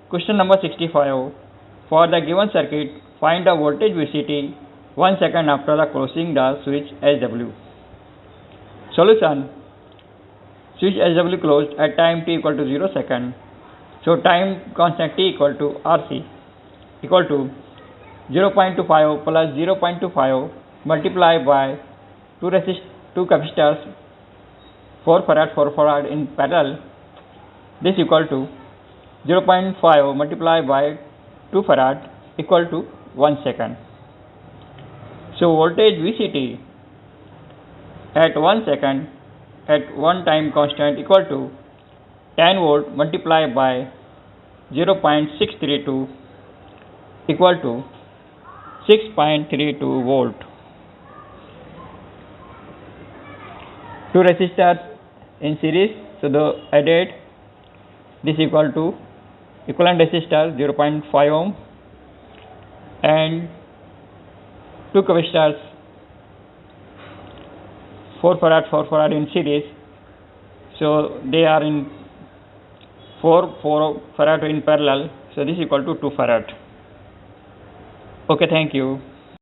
Question number 65. For the given circuit, find the voltage VCT 1 second after the closing the switch SW. Solution. Switch SW closed at time t equal to 0 second. So time constant t equal to RC equal to 0.25 plus 0.25 multiplied by 2 capacitors 4 farad in parallel. This equal to 0.5 multiplied by 2 farad equal to 1 second. So voltage VCT at 1 second at one time constant equal to 10 volt multiplied by 0.632 equal to 6.32 volt. Two resistors in series, so the added this equal to equivalent resistor 0.5 ohm and 2 capacitors 4 farad in series, so they are in 4 farad in parallel, so this equal to 2 farad. Okay, thank you.